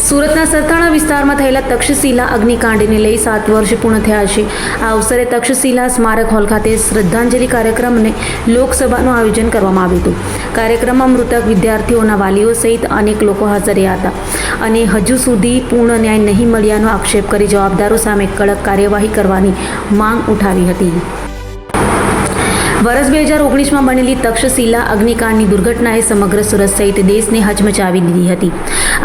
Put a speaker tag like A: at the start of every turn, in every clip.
A: સુરતના સરથાણા વિસ્તારમાં થયેલા તક્ષશિલા અગ્નિકાંડને લઈ 7 વર્ષ પૂર્ણ થયા છે। આ અવસરે તક્ષશિલા સ્મારક હોલ ખાતે શ્રદ્ધાંજલિ કાર્યક્રમને લોકસભાનું આયોજન કરવામાં આવ્યું હતું। કાર્યક્રમમાં મૃતક વિદ્યાર્થીઓના વાલીઓ સહિત અનેક લોકો હાજર રહ્યા હતા અને હજુ સુધી પૂર્ણ ન્યાય નહીં મળ્યાનો આક્ષેપ કરી જવાબદારો સામે કડક કાર્યવાહી કરવાની માંગ ઉઠાવી હતી। વર્ષ 2019માં બનેલી તક્ષશિલા અગ્નિકાંડની દુર્ઘટનાએ સમગ્ર સુરત સહિત દેશને હચમચાવી દીધી હતી।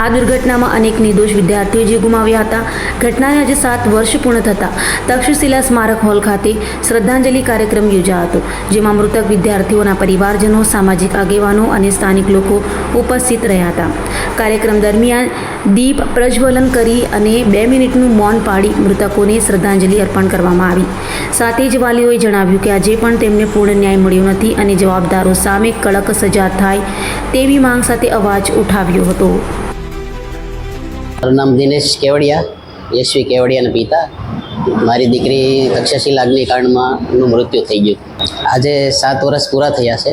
A: આ દુર્ઘટનામાં અનેક નિર્દોષ વિદ્યાર્થીઓ જીવ ગુમાવ્યા હતા। ઘટનાને આજે 7 વર્ષ પૂર્ણ થતાં તક્ષશિલા સ્મારક હોલ ખાતે શ્રદ્ધાંજલિ કાર્યક્રમ યોજાયો હતો, જેમાં મૃતક વિદ્યાર્થીઓના પરિવારજનો, સામાજિક આગેવાનો અને સ્થાનિક લોકો ઉપસ્થિત રહ્યા હતા। કાર્યક્રમ દરમિયાન દીપ પ્રજ્વલન કરી અને 2 મિનિટનું મૌન પાળી મૃતકોને શ્રદ્ધાંજલિ અર્પણ કરવામાં આવી। સાથે જ વાલીઓએ જણાવ્યું કે આજે પણ તેમને પૂર્ણ ન્યાય મળ્યો નથી અને જવાબદારો સામે કડક સજા થાય તેવી માંગ સાથે અવાજ ઉઠાવ્યો હતો।
B: મારું નામ દિનેશ કેવડિયા, યશવી કેવડિયાના પિતા। મારી દીકરી તક્ષશિલા અગ્નિકાંડમાં એનું મૃત્યુ થઈ ગયું। આજે 7 વર્ષ પૂરા થયા છે।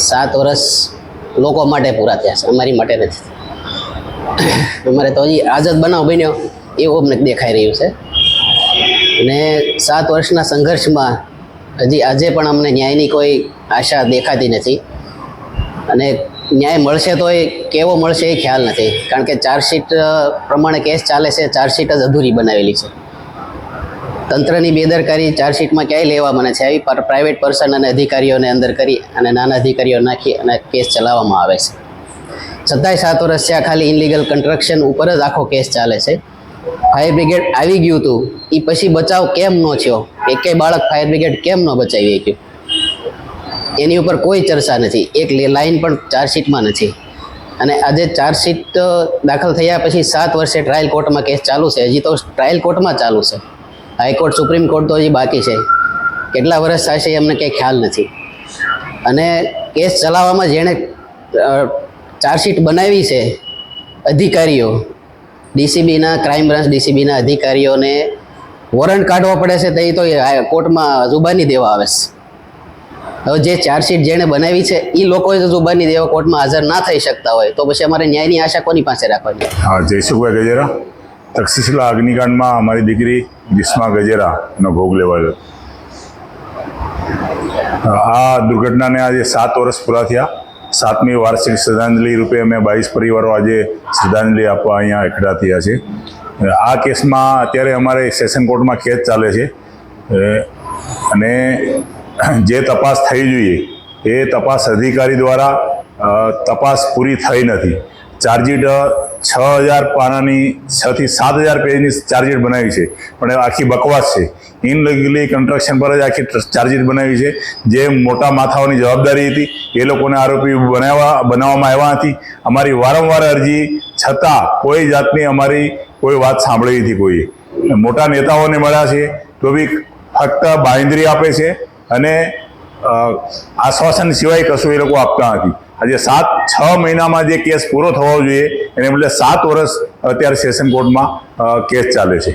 B: 7 વર્ષ લોકો માટે પૂરા થયા છે, અમારી માટે નથી। અમારે તો હજી આઝાદ બનાવ બન્યો એવું અમને દેખાઈ રહ્યું છે અને 7 વર્ષના સંઘર્ષમાં હજી આજે પણ અમને ન્યાયની કોઈ આશા દેખાતી નથી અને ન્યાય મળશે તો એ કેવો મળશે એ ખ્યાલ નથી, કારણ કે ચાર્જશીટ પ્રમાણે કેસ ચાલે છે। ચાર્જશીટ જ અધૂરી બનાવેલી છે। તંત્રની બેદરકારી ચાર્જશીટમાં ક્યાંય લેવા મને છે। આવી પ્રાઇવેટ પર્સન અને અધિકારીઓને અંદર કરી અને નાના અધિકારીઓ નાખી અને કેસ ચલાવવામાં આવે છે। છતાંય 7 વર્ષ થયા ખાલી ઇનલીગલ કન્સ્ટ્રક્શન ઉપર જ આખો કેસ ચાલે છે। ફાયર બ્રિગેડ આવી ગયું હતું, એ પછી બચાવ કેમ ન થયો? એકેય બાળક ફાયર બ્રિગેડ કેમ ન બચાવી શક્યું? એની ઉપર કોઈ ચર્ચા નથી, એક લાઈન પણ ચાર્જશીટમાં નથી। અને આજે ચાર્જશીટ દાખલ થયા પછી 7 વર્ષે ટ્રાયલ કોર્ટમાં કેસ ચાલુ છે। હજી તો ટ્રાયલ કોર્ટમાં ચાલુ છે, હાઈકોર્ટ, સુપ્રીમ કોર્ટ તો હજી બાકી છે। કેટલા વર્ષ થશે અમને કંઈ ખ્યાલ નથી। અને કેસ ચલાવવામાં જેણે ચાર્જશીટ બનાવી છે, અધિકારીઓ, ડીસીબીના, ક્રાઇમ બ્રાન્ચ ડીસીબીના અધિકારીઓને વોરંટ કાઢવા પડે છે, તો કોર્ટમાં જુબાની દેવા આવે છે। હવે જે ચાર્જશીટ જેણે બનાવી છે એ લોકોએ જો જુબાની દેવા કોર્ટમાં હાજર ના થઈ શકતા હોય તો પછી અમારે ન્યાયની આશા કોની પાસે રાખવાની?
C: હા, જયસુખભાઈ ગજેરા, તક્ષશિલા અગ્નિકાંડમાં અમારી દીકરી ગ્રીષ્મા ગજેરાનો ભોગ લેવાયો। આ દુર્ઘટનાને આજે 7 વર્ષ પૂરા થયા। 7મી વાર્ષિક શ્રદ્ધાંજલિ રૂપે અમે 22 પરિવારો આજે શ્રદ્ધાંજલિ આપવા અહીંયા એકઠા થયા છે। આ કેસમાં અત્યારે અમારે સેશન કોર્ટમાં કેસ ચાલે છે અને જે તપાસ થઈ જોઈએ એ તપાસ અધિકારી દ્વારા તપાસ પૂરી થઈ નથી। ચાર્જશીટ 6000 પાનાની 6 થી 7000 પેજની ચાર્જશીટ બનાવી છે, પણ આખી બકવાસ છે। ઇનલીગલી કન્સ્ટ્રક્શન પર જ આખી ચાર્જશીટ બનાવી છે। જે મોટા માથાઓની જવાબદારી હતી એ લોકોને આરોપી બનાવવામાં આવ્યા નથી। અમારી વારંવાર અરજી છતાં કોઈ જાતની અમારી કોઈ વાત સાંભળી નથી। કોઈ મોટા નેતાઓને મળ્યા છે તો બી ફક્ત બાંયધરી આપે છે અને આશ્વાસન સિવાય કશું એ લોકો આપતા નથી। આજે 6 મહિનામાં જે કેસ પૂરો થવો જોઈએ એને બદલે 7 વર્ષ અત્યારે સેશન કોર્ટમાં કેસ ચાલે છે।